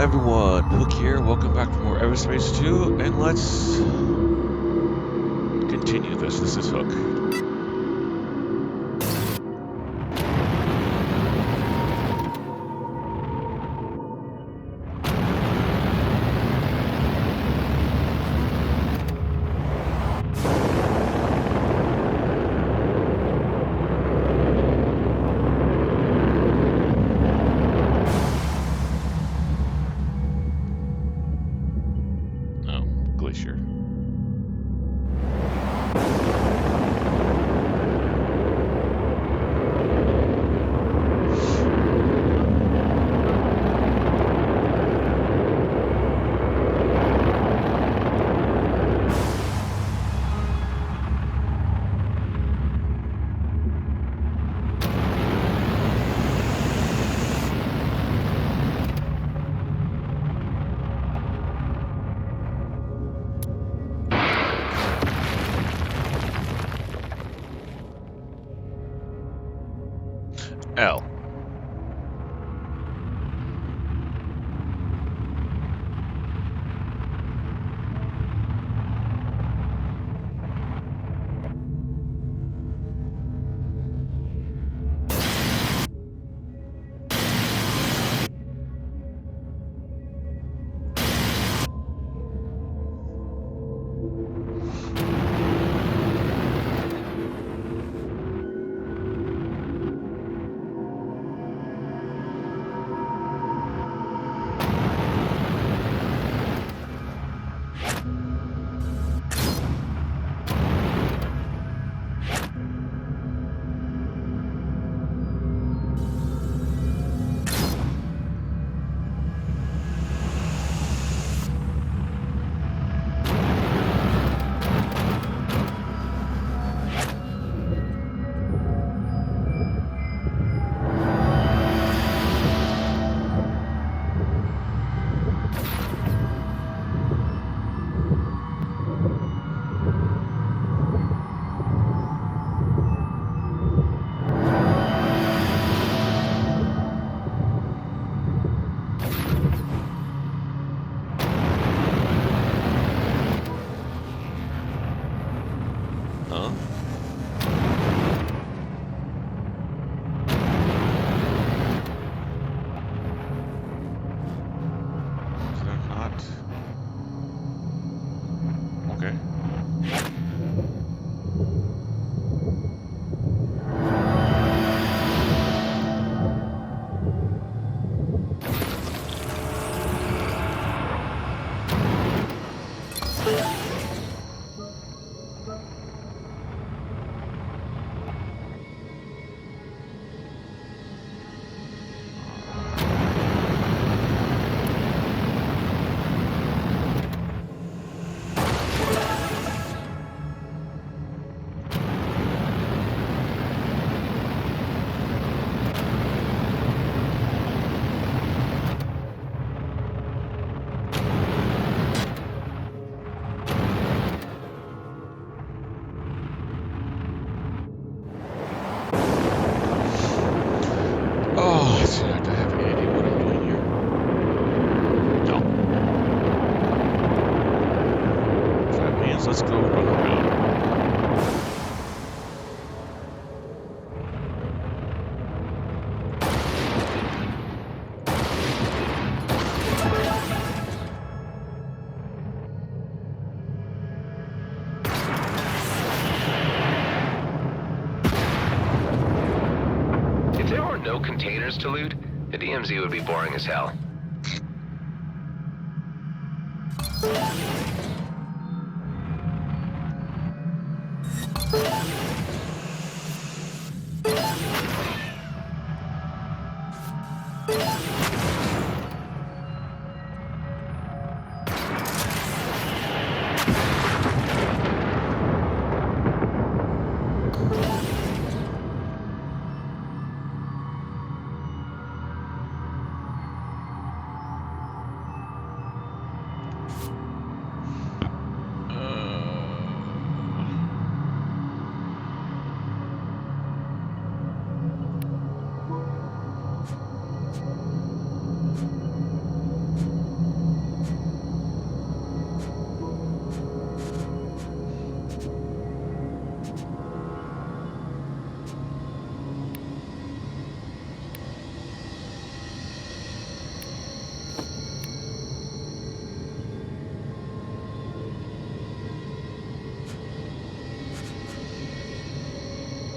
everyone, Hook here. Welcome back for more Everspace 2, and let's continue this. This is Hook. Oh, Glacier. L. Huh? Is that not? Okay. Oh, I see. I have any idea what I'm doing here. No. That means let's go run around. If there were no containers to loot, the DMZ would be boring as hell.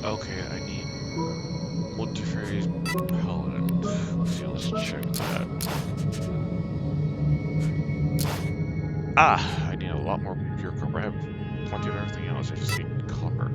Okay, I need multi-phase pellet. Let's see, let's check that. Ah, I need a lot more pure copper. I have plenty of everything else. I just need copper.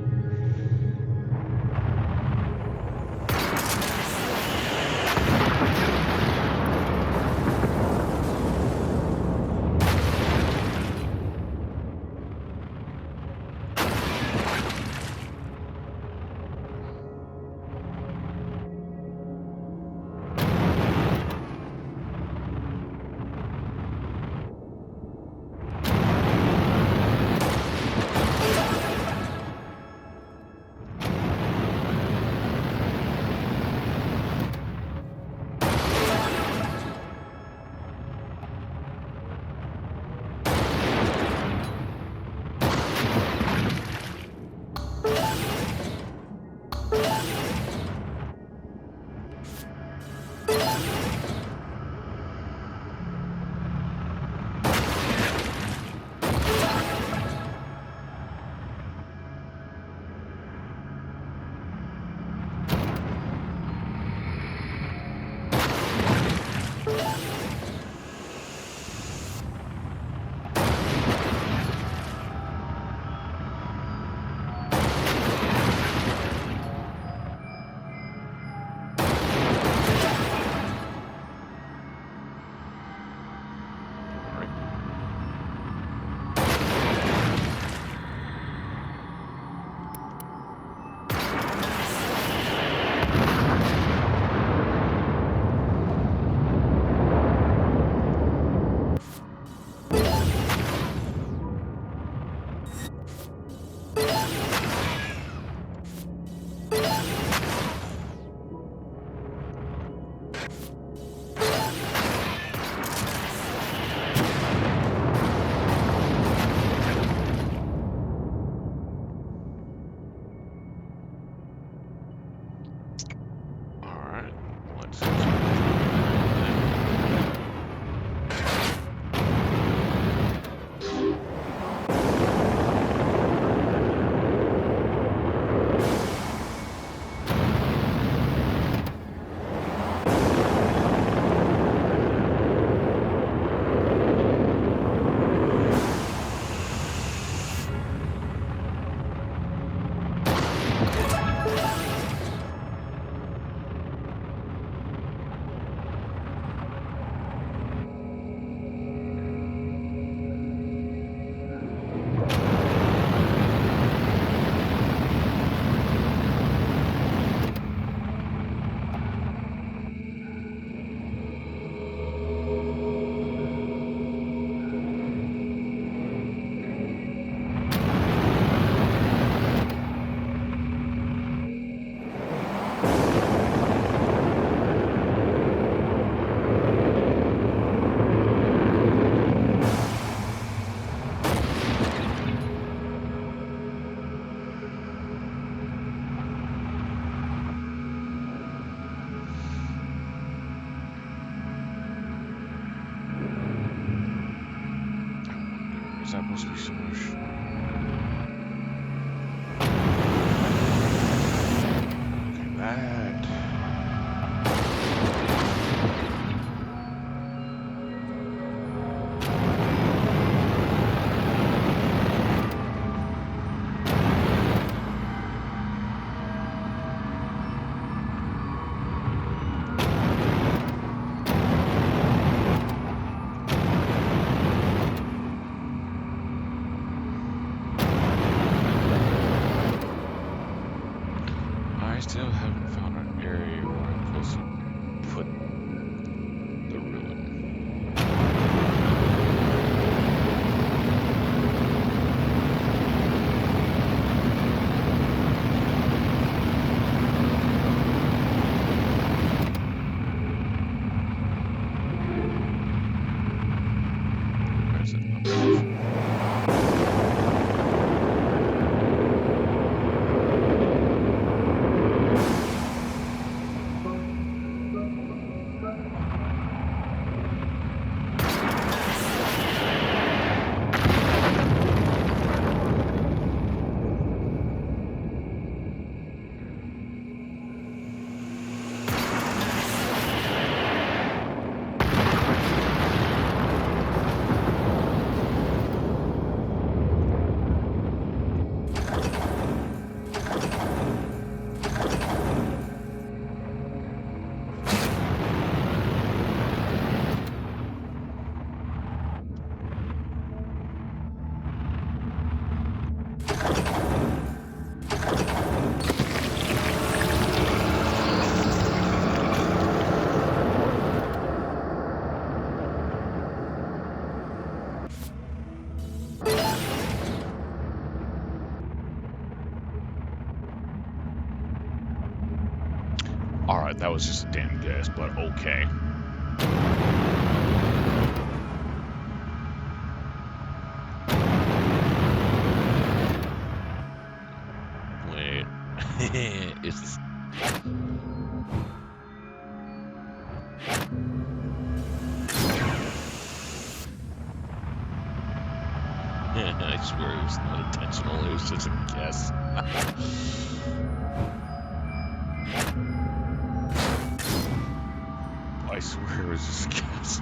Alright, let's see. Is that supposed to be so much? Okay, that. I still haven't found an area where I'm supposed to put the ruin. Where's it? Up there. That was just a damn guess, but okay. Wait. Is this... I swear it was not intentional, it was just a guess. I swear it was just a guess.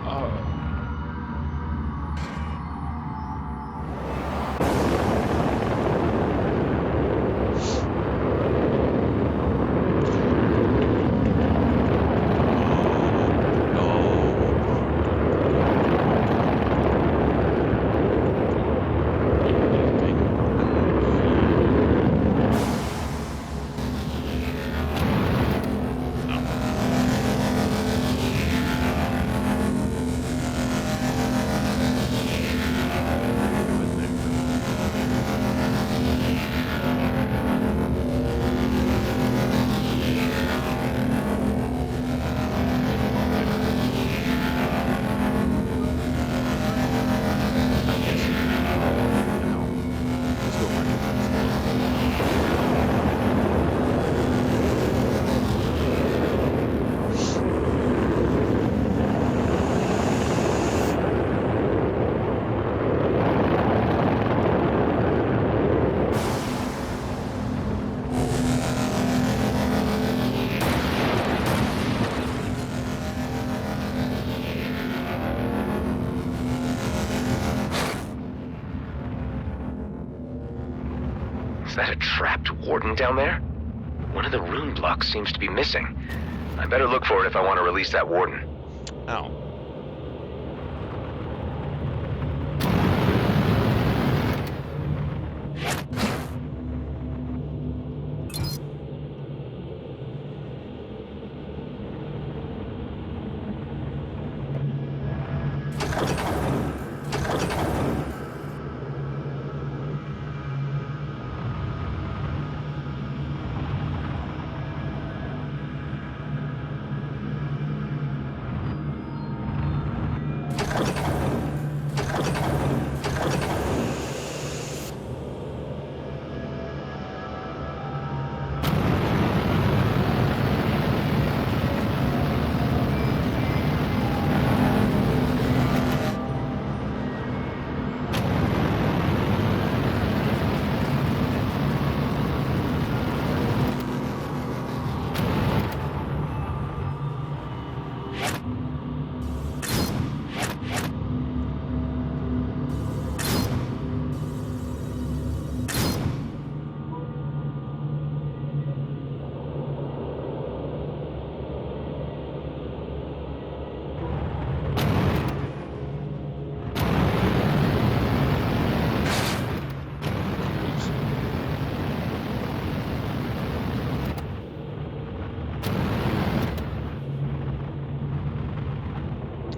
Oh. Is that a trapped warden down there? One of the rune blocks seems to be missing. I better look for it if I want to release that warden. Ow.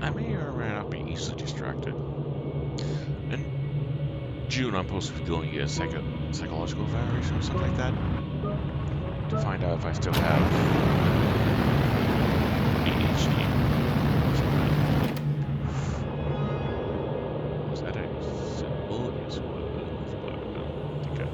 I may or may not be easily distracted. In June, I'm supposed to be doing a psychological evaluation or something like that to find out if I still have ADHD. Was that a symbol? Yes, it was. But I don't think I...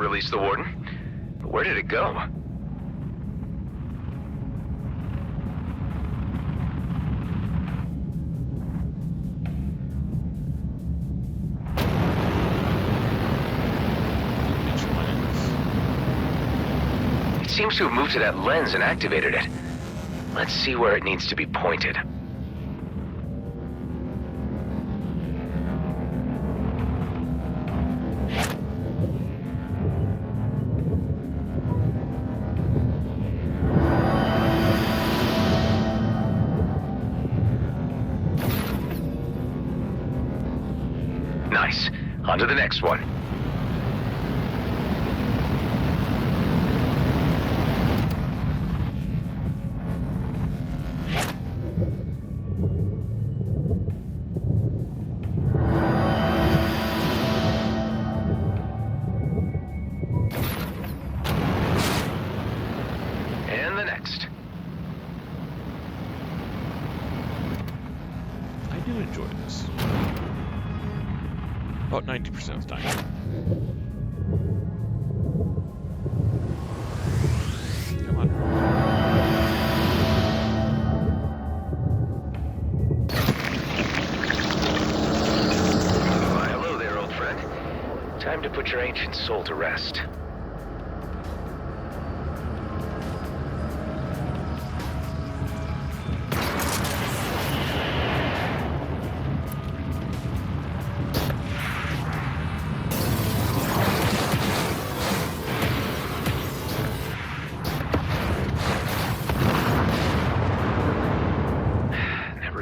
release the warden. But where did it go? It seems to have moved to that lens and activated it. Let's see where it needs to be pointed. Nice. On to the next one. And the next. I do enjoy this. About 90% of the time. Come on. Why, hello there, old friend. Time to put your ancient soul to rest.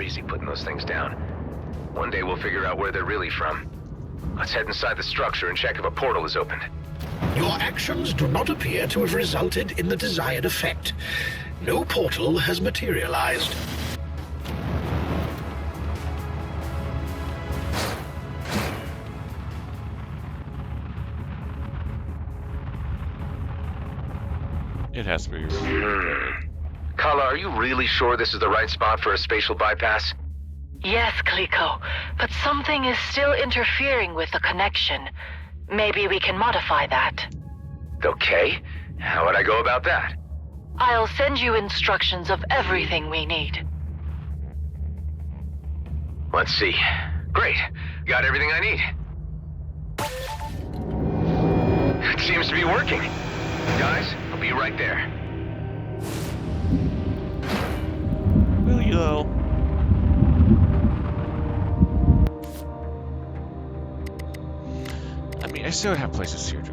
Easy putting those things down. One day we'll figure out where they're really from. Let's head inside the structure and check if a portal is opened. Your actions do not appear to have resulted in the desired effect. No portal has materialized. It has to be. Kala, are you really sure this is the right spot for a spatial bypass? Yes, Kliko, but something is still interfering with the connection. Maybe we can modify that. Okay. How would I go about that? I'll send you instructions of everything we need. Let's see. Great. Got everything I need. It seems to be working. Guys, I'll be right there. Will you though? I mean, I still have places here to.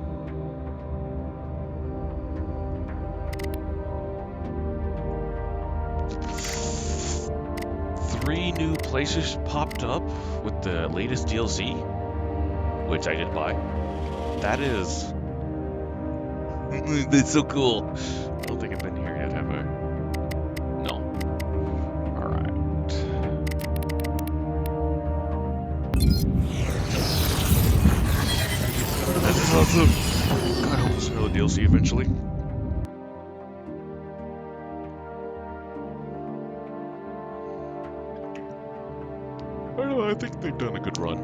Three new places popped up with the latest DLC, which I did buy. That is... That's so cool. I don't think I've been here yet, have I? No. Alright. This is awesome. God, I hope there's another DLC eventually. I don't know, I think they've done a good run.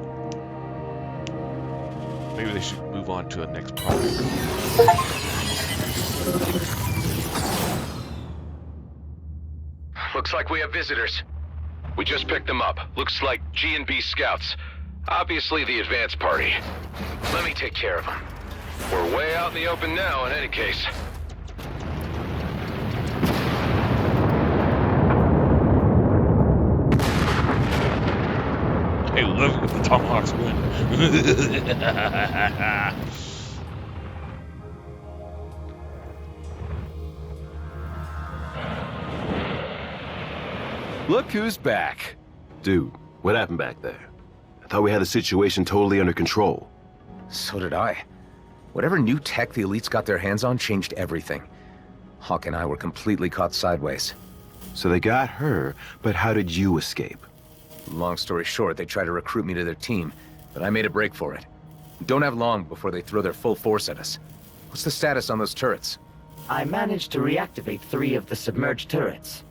Maybe they should move on to the next project. Looks like we have visitors. We just picked them up. Looks like G&B scouts. Obviously the advance party. Let me take care of them. We're way out in the open now in any case. I love it when the Tomahawks win. Look who's back. Dude, what happened back there? I thought we had the situation totally under control. So did I. Whatever new tech the elites got their hands on changed everything. Hawk and I were completely caught sideways. So they got her, but how did you escape? Long story short, they tried to recruit me to their team, but I made a break for it. Don't have long before they throw their full force at us. What's the status on those turrets? I managed to reactivate 3 of the submerged turrets.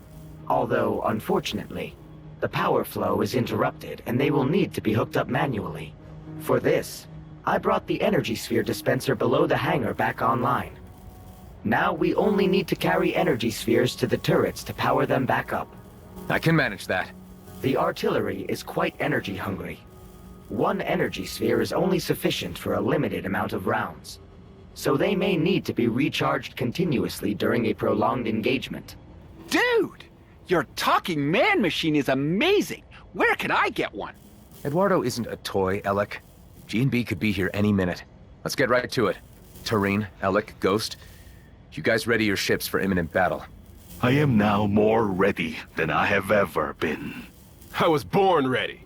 Although, unfortunately, the power flow is interrupted and they will need to be hooked up manually. For this, I brought the energy sphere dispenser below the hangar back online. Now we only need to carry energy spheres to the turrets to power them back up. I can manage that. The artillery is quite energy hungry. One energy sphere is only sufficient for a limited amount of rounds, so they may need to be recharged continuously during a prolonged engagement. Dude! Your talking man machine is amazing! Where can I get one? Eduardo isn't a toy, Alec. G&B could be here any minute. Let's get right to it. Tareen, Alec, Ghost, you guys ready your ships for imminent battle? I am now more ready than I have ever been. I was born ready.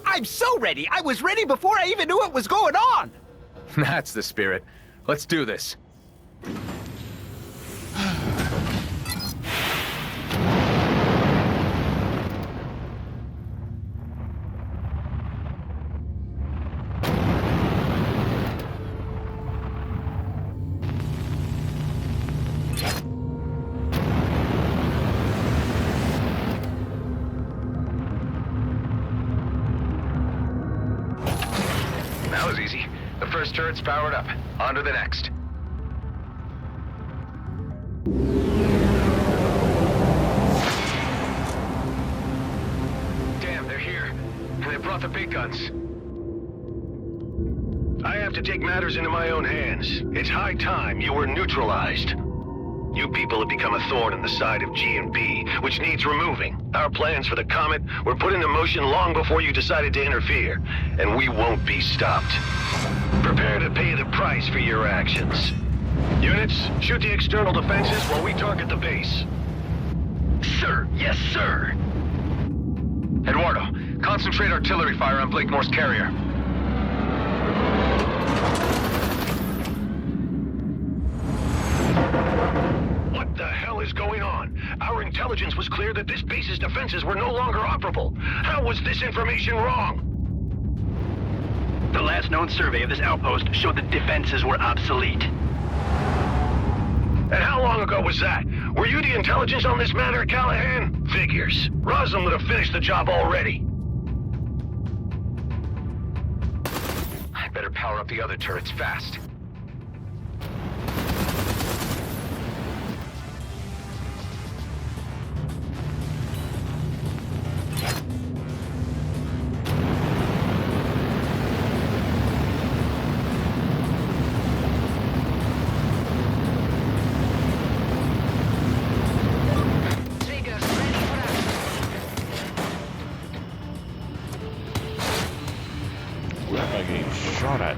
I'm so ready! I was ready before I even knew what was going on! That's the spirit. Let's do this. That was easy. The first turret's powered up. On to the next. Damn, they're here. And they brought the big guns. I have to take matters into my own hands. It's high time you were neutralized. You people have become a thorn in the side of G&B, which needs removing. Our plans for the Comet were put into motion long before you decided to interfere, and we won't be stopped. Prepare to pay the price for your actions. Units, shoot the external defenses while we target the base. Sir, yes, sir. Eduardo, concentrate artillery fire on Blakemore's carrier. What the hell is going on? Our intelligence was clear that this base's defenses were no longer operable. How was this information wrong? The last known survey of this outpost showed that defenses were obsolete. And how long ago was that? Were you the intelligence on this matter, Callahan? Figures. Roslin would have finished the job already. I better power up the other turrets fast. Where am I getting shot at?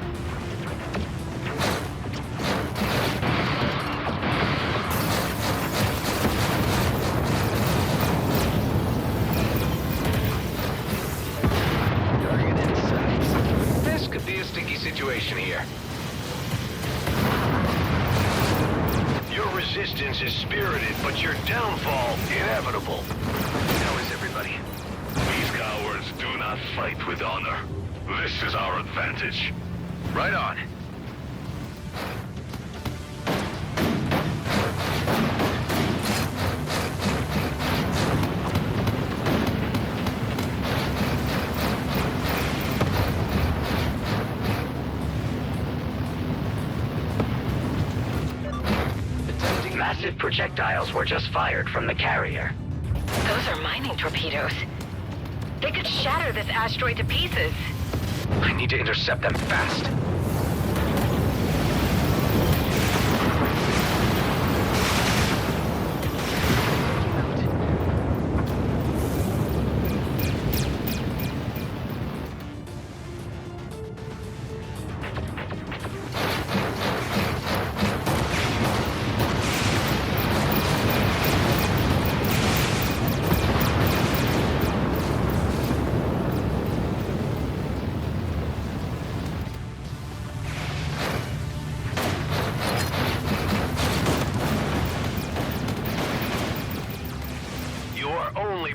Target in sight. This could be a sticky situation here. Your resistance is spirited, but your downfall inevitable. How is everybody? These cowards do not fight with honor. This is our advantage. Right on. Massive projectiles were just fired from the carrier. Those are mining torpedoes. They could shatter this asteroid to pieces. I need to intercept them fast.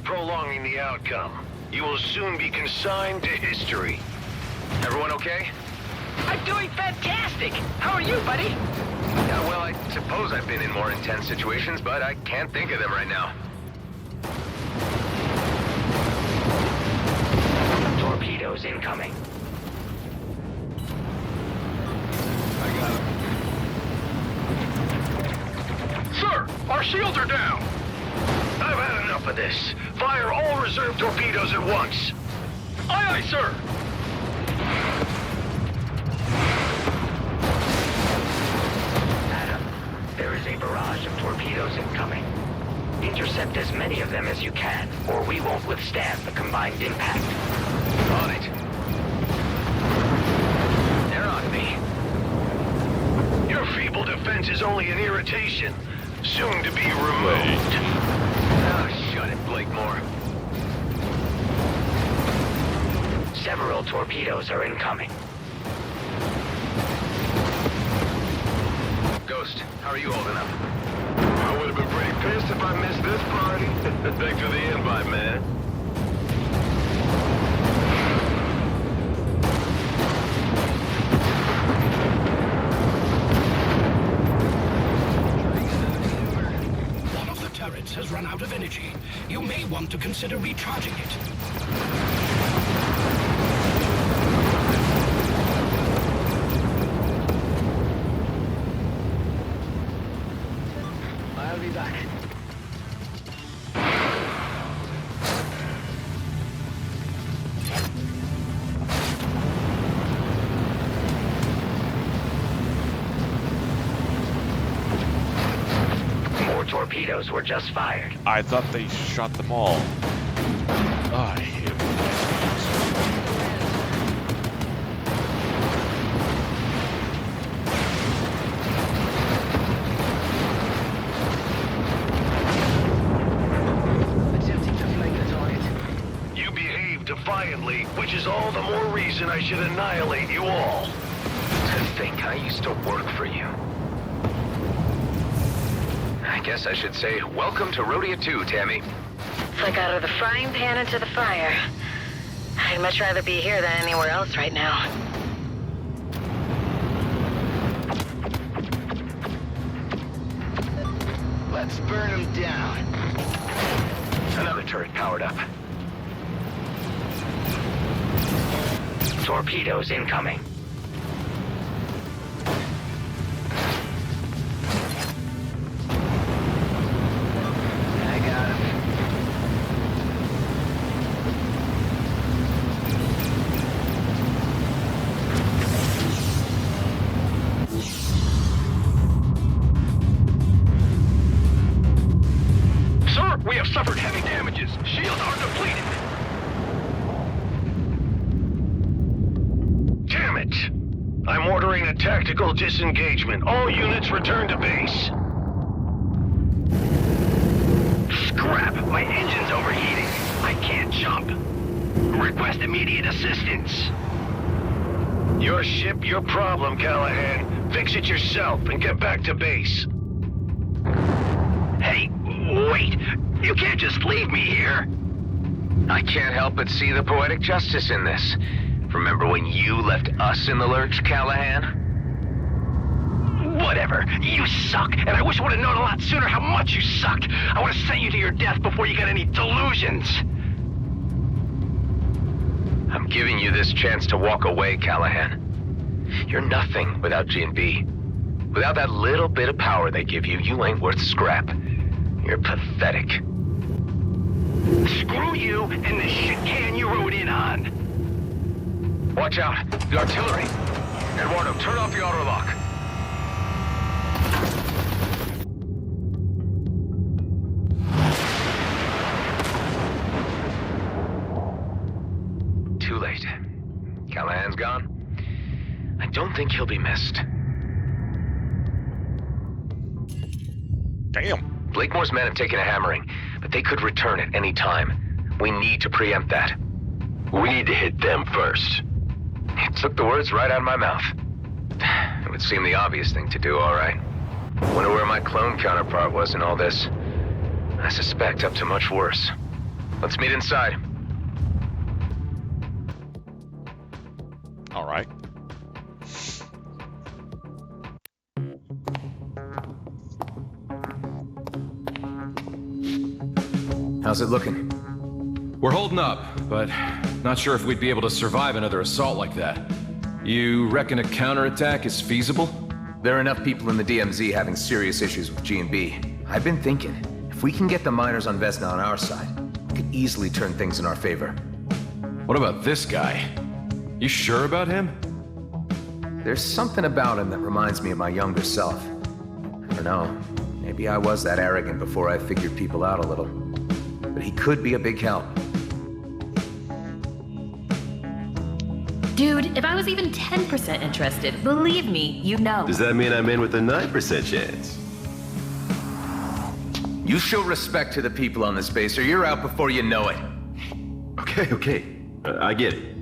Prolonging the outcome. You will soon be consigned to history. Everyone okay? I'm doing fantastic! How are you, buddy? Yeah, well, I suppose I've been in more intense situations, but I can't think of them right now. Torpedoes incoming. Sir, our shields are down! I've had enough of this. Fire all reserve torpedoes at once. Aye, aye, sir! Adam, there is a barrage of torpedoes incoming. Intercept as many of them as you can, or we won't withstand the combined impact. On it. They're on me. Your feeble defense is only an irritation, soon to be removed. Ah, shut it, Blakemore. Several torpedoes are incoming. Ghost, how are you holding up? I would have been pretty pissed if I missed this party. Thanks for the invite, man. One of the turrets has run out of energy. You may want to consider recharging it. I'll be back. More torpedoes were just fired. I thought they shot them all. Oh, I hate it. Attempting to flank the target. You behave defiantly, which is all the more reason I should annihilate you all. To think I used to work for you. I guess I should say, welcome to Rhodia 2, Tammy. It's like out of the frying pan into the fire. I'd much rather be here than anywhere else right now. Let's burn them down. Another turret powered up. Torpedoes incoming. I got him. Sir, we have suffered heavy damages. Shields are depleted. Damn it! I'm ordering a tactical disengagement. All units return to base. Scrap! My engine's overheating. I can't jump. Request immediate assistance. Your ship, your problem, Callahan. Fix it yourself and get back to base. Hey, wait! You can't just leave me here! I can't help but see the poetic justice in this. Remember when you left us in the lurch, Callahan? Whatever. You suck, and I wish I would have known a lot sooner how much you sucked. I would have sent you to your death before you got any delusions. I'm giving you this chance to walk away, Callahan. You're nothing without G&B. Without that little bit of power they give you, you ain't worth scrap. You're pathetic. Screw you and the shit can you rode in on. Watch out! The artillery! Eduardo, turn off the auto lock. Too late. Callahan's gone. I don't think he'll be missed. Damn. Blakemore's men have taken a hammering, but they could return at any time. We need to preempt that. We need to hit them first. You took the words right out of my mouth. It would seem the obvious thing to do, all right. Wonder where my clone counterpart was in all this. I suspect up to much worse. Let's meet inside. All right. How's it looking? We're holding up, but not sure if we'd be able to survive another assault like that. You reckon a counterattack is feasible? There are enough people in the DMZ having serious issues with G&B. I've been thinking, if we can get the miners on Vesna on our side, we could easily turn things in our favor. What about this guy? You sure about him? There's something about him that reminds me of my younger self. I don't know, maybe I was that arrogant before I figured people out a little. But he could be a big help. Dude, if I was even 10% interested, believe me, you'd know. Does that mean I'm in with a 9% chance? You show respect to the people on this base, or you're out before you know it. Okay. I get it.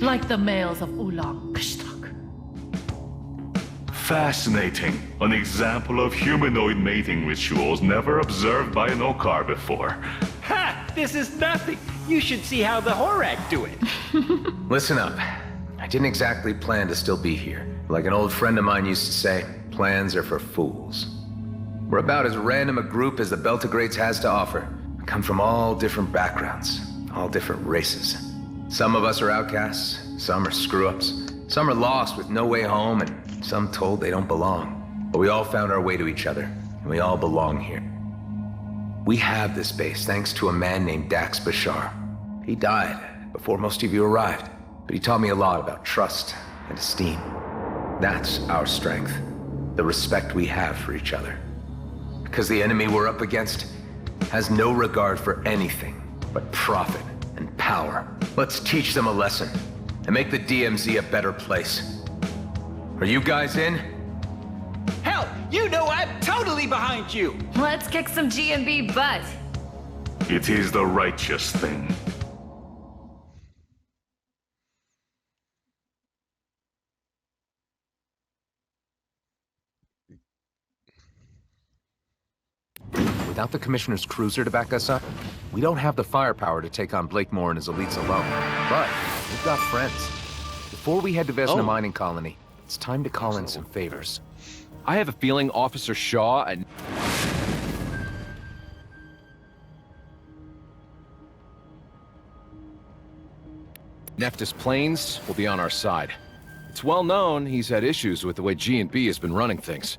Like the males of Ulang Kshtak. Fascinating. An example of humanoid mating rituals never observed by an Okar before. Ha! This is nothing. You should see how the Horak do it. Listen up. I didn't exactly plan to still be here. Like an old friend of mine used to say, plans are for fools. We're about as random a group as the Beltogrades has to offer. We come from all different backgrounds, all different races. Some of us are outcasts, some are screw-ups, some are lost with no way home, and some told they don't belong. But we all found our way to each other, and we all belong here. We have this base thanks to a man named Dax Bashar. He died before most of you arrived, but he taught me a lot about trust and esteem. That's our strength, the respect we have for each other. Because the enemy we're up against has no regard for anything but profit and power. Let's teach them a lesson and make the DMZ a better place. Are you guys in? Hell, you know I'm totally behind you. Let's kick some G&B butt. It is the righteous thing. Without the Commissioner's cruiser to back us up, we don't have the firepower to take on Blakemore and his elites alone. But we've got friends. Before we head to Vesna Mining Colony, it's time to call in some favors. I have a feeling Officer Shaw and... Neftis Plains will be on our side. It's well known he's had issues with the way G&B has been running things.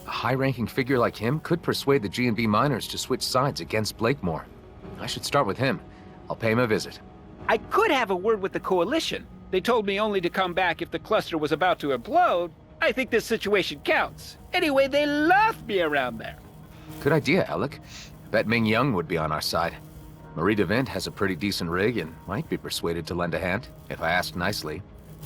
A high-ranking figure like him could persuade the G&B miners to switch sides against Blakemore. I should start with him. I'll pay him a visit. I could have a word with the Coalition. They told me only to come back if the cluster was about to implode. I think this situation counts. Anyway, they love me around there. Good idea, Alec. Bet Ming Young would be on our side. Marie DeVint has a pretty decent rig and might be persuaded to lend a hand, if I ask nicely.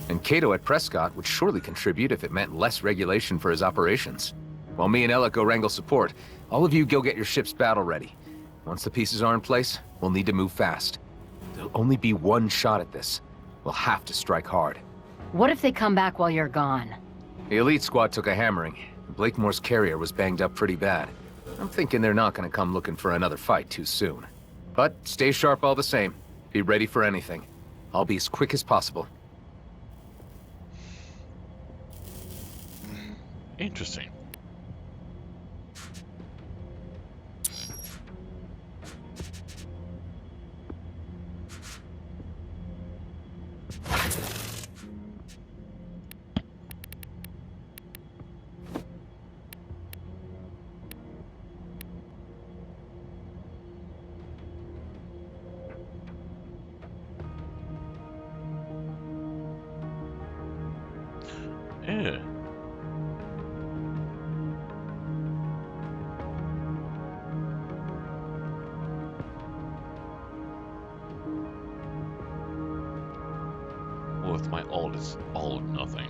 And Cato at Prescott would surely contribute if it meant less regulation for his operations. While me and Alec go wrangle support, all of you go get your ships battle ready. Once the pieces are in place, we'll need to move fast. There'll only be one shot at this. We'll have to strike hard. What if they come back while you're gone? The elite squad took a hammering. Blakemore's carrier was banged up pretty bad. I'm thinking they're not gonna come looking for another fight too soon. But stay sharp all the same. Be ready for anything. I'll be as quick as possible. Interesting. Yeah. Well, with my ult, it's all or nothing.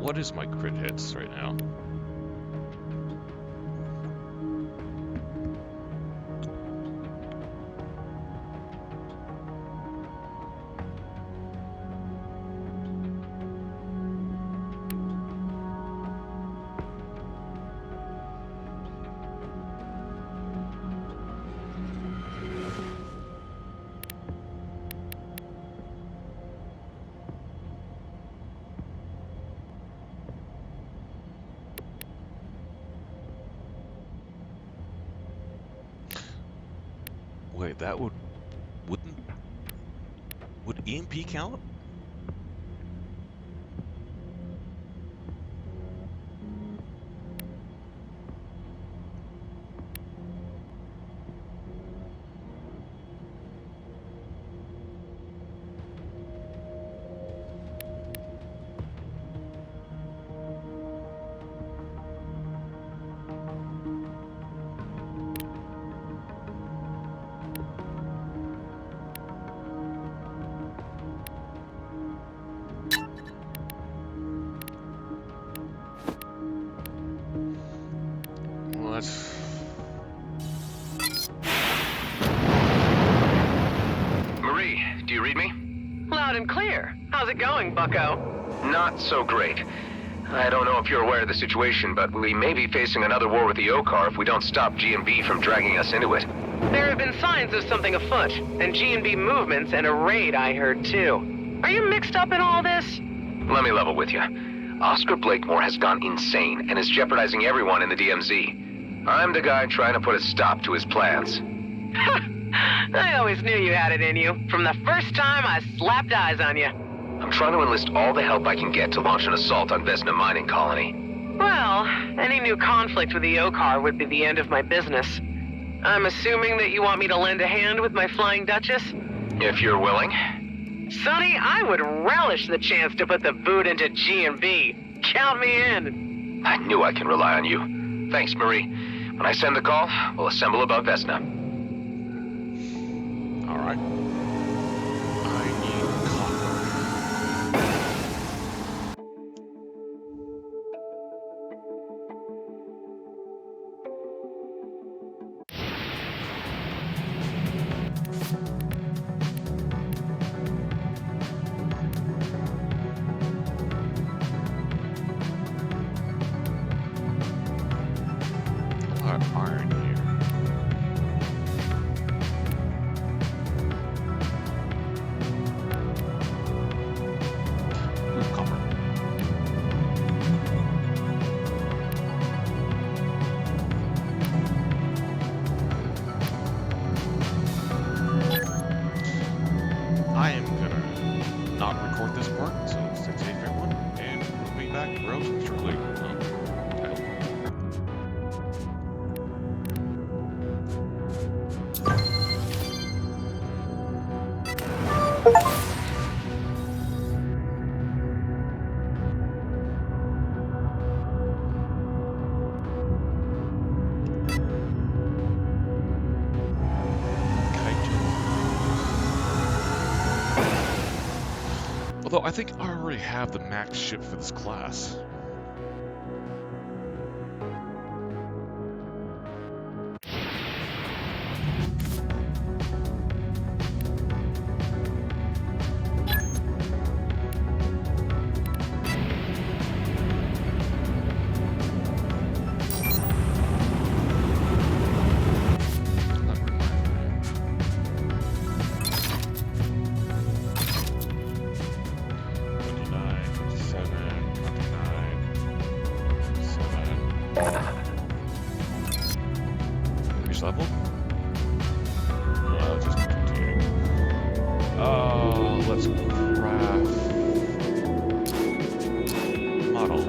What is my crit hits right now? Wait, that would EMP count? Marie, do you read me? Loud and clear. How's it going, bucko? Not so great. I don't know if you're aware of the situation, but we may be facing another war with the O-Car if we don't stop G&B from dragging us into it. There have been signs of something afoot, and G&B movements and a raid I heard too. Are you mixed up in all this? Let me level with you. Oscar Blakemore has gone insane and is jeopardizing everyone in the DMZ. I'm the guy trying to put a stop to his plans. I always knew you had it in you, from the first time I slapped eyes on you. I'm trying to enlist all the help I can get to launch an assault on Vesna Mining Colony. Well, any new conflict with the O-Car would be the end of my business. I'm assuming that you want me to lend a hand with my Flying Duchess? If you're willing. Sonny, I would relish the chance to put the boot into G&B. Count me in. I knew I can rely on you. Thanks, Marie. When I send the call, we'll assemble above Vesna. All right. I need copper. A lot of iron here. I am gonna not record this part, so stay safe everyone, and we'll be back real shortly. Although I think I already have the max ship for this class. Level? Just continue. Let's craft model.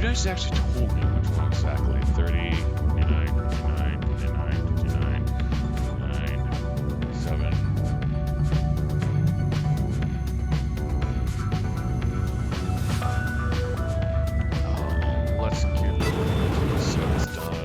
Just actually told me which one exactly. 30, 29, 29, 29, 29, 29, 7. Let's get this done.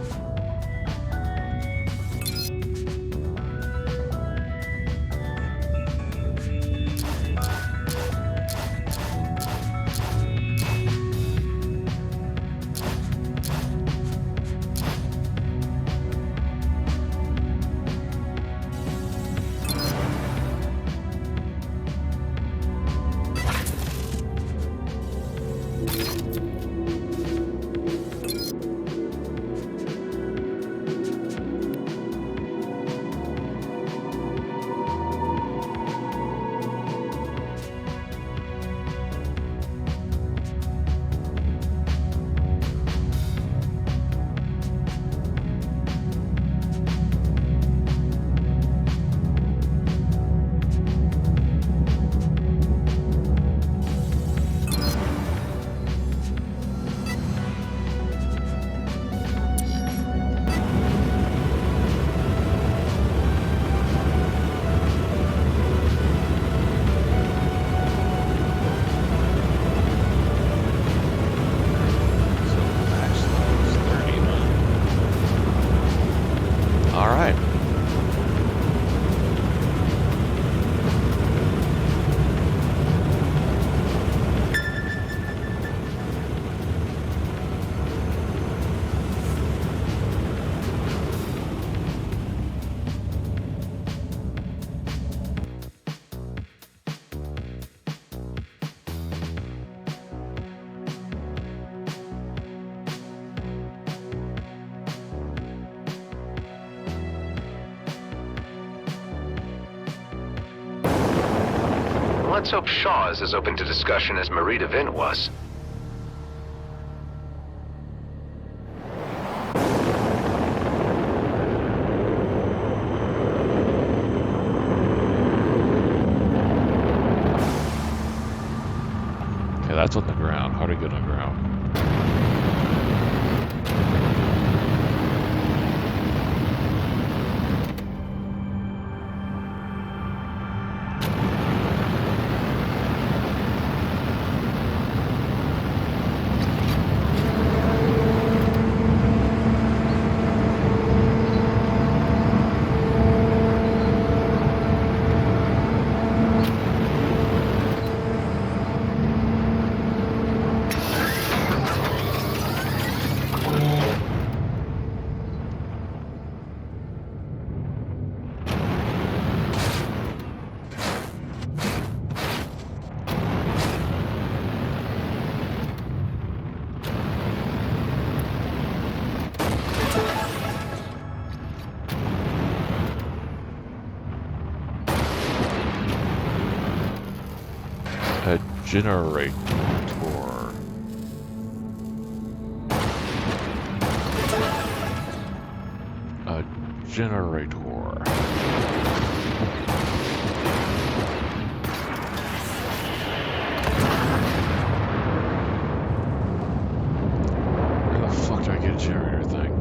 let's hope Shaw is as open to discussion as Marie DeVint was. Okay, that's on the ground. How do we get on the ground? A generator. A generator. Where the fuck do I get a generator thing?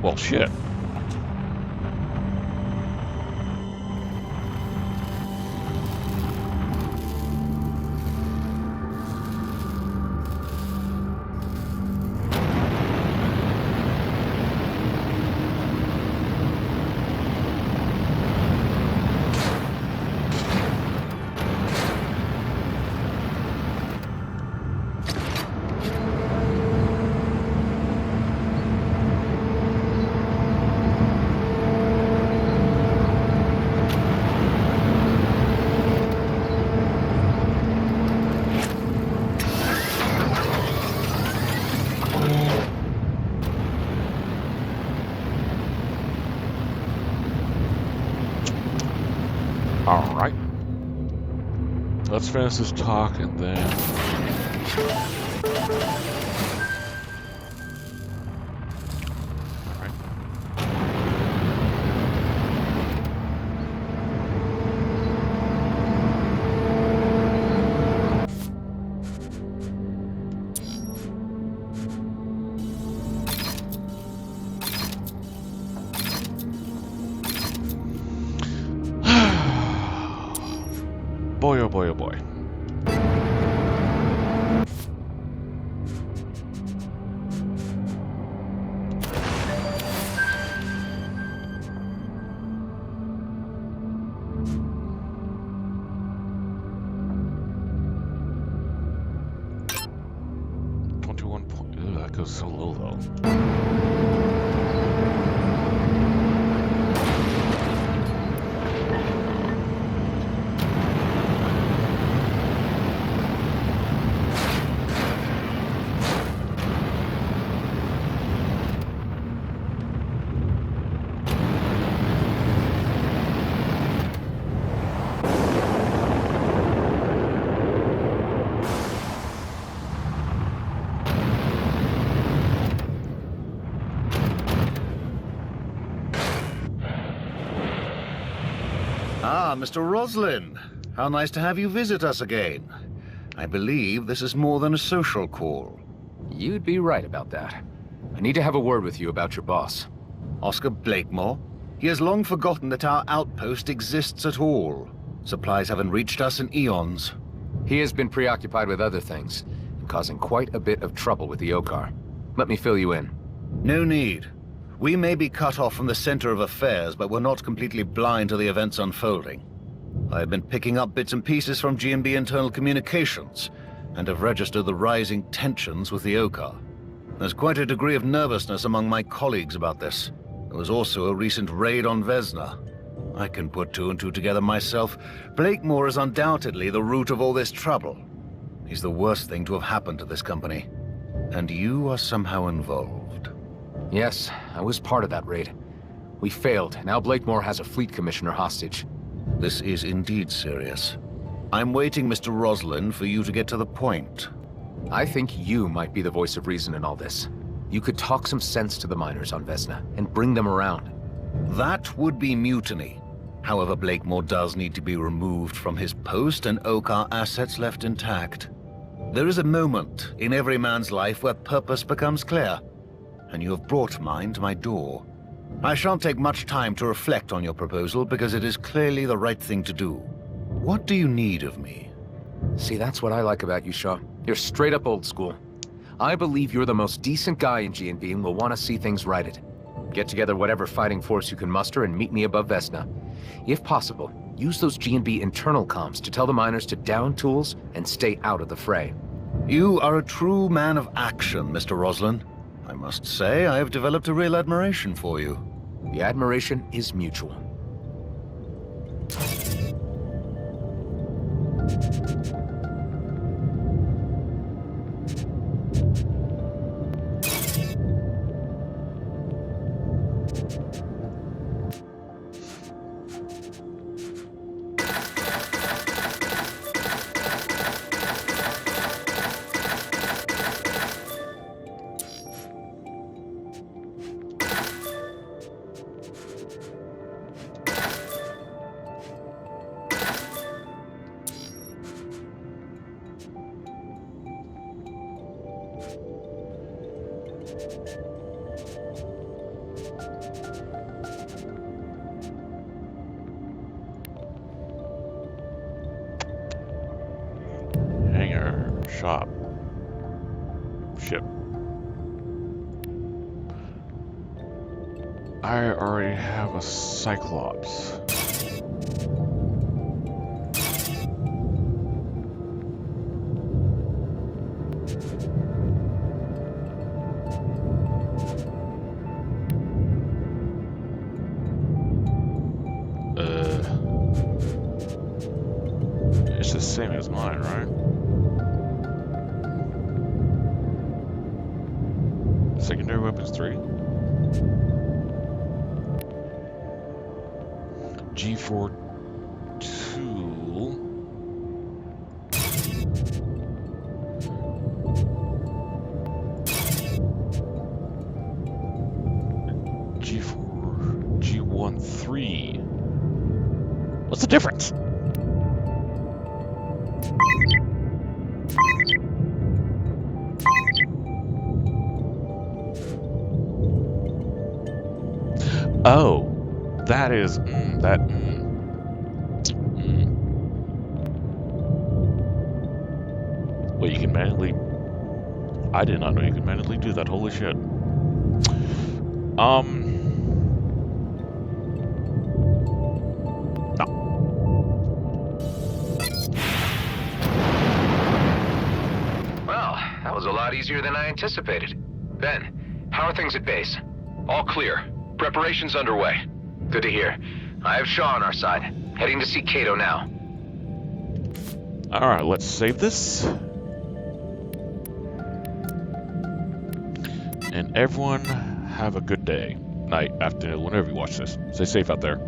Well, shit. Alright. Let's finish this talk and then... Boy, oh boy, oh boy. Ew, that goes so low though. Ah, Mr. Roslin. How nice to have you visit us again. I believe this is more than a social call. You'd be right about that. I need to have a word with you about your boss. Oscar Blakemore? He has long forgotten that our outpost exists at all. Supplies haven't reached us in eons. He has been preoccupied with other things, and causing quite a bit of trouble with the Okar. Let me fill you in. No need. We may be cut off from the center of affairs, but we're not completely blind to the events unfolding. I have been picking up bits and pieces from GNB internal communications, and have registered the rising tensions with the Okar. There's quite a degree of nervousness among my colleagues about this. There was also a recent raid on Vesna. I can put two and two together myself. Blakemore is undoubtedly the root of all this trouble. He's the worst thing to have happened to this company. And you are somehow involved. Yes, I was part of that raid. We failed. Now Blakemore has a fleet commissioner hostage. This is indeed serious. I'm waiting, Mr. Roslin, for you to get to the point. I think you might be the voice of reason in all this. You could talk some sense to the miners on Vesna and bring them around. That would be mutiny. However, Blakemore does need to be removed from his post and Okar assets left intact. There is a moment in every man's life where purpose becomes clear, and you have brought mine to my door. I shan't take much time to reflect on your proposal because it is clearly the right thing to do. What do you need of me? See, that's what I like about you, Shaw. You're straight up old school. I believe you're the most decent guy in G&B and will want to see things righted. Get together whatever fighting force you can muster and meet me above Vesna. If possible, use those G&B internal comms to tell the miners to down tools and stay out of the fray. You are a true man of action, Mr. Roslin. I must say, I have developed a real admiration for you. The admiration is mutual. Hangar, shop, ship. I already have a Cyclops. It's the same as mine, right? Secondary weapons 3. G4 tool. G4 G1 3. What's the difference? Oh, that is Well, you can manually. I did not know you could manually do that. Holy shit. No. Well, that was a lot easier than I anticipated. Ben, how are things at base? All clear. Preparations underway. Good to hear. I have Shaw on our side. Heading to see Kato now. Alright, let's save this. And everyone have a good day, night, afternoon, whenever you watch this. Stay safe out there.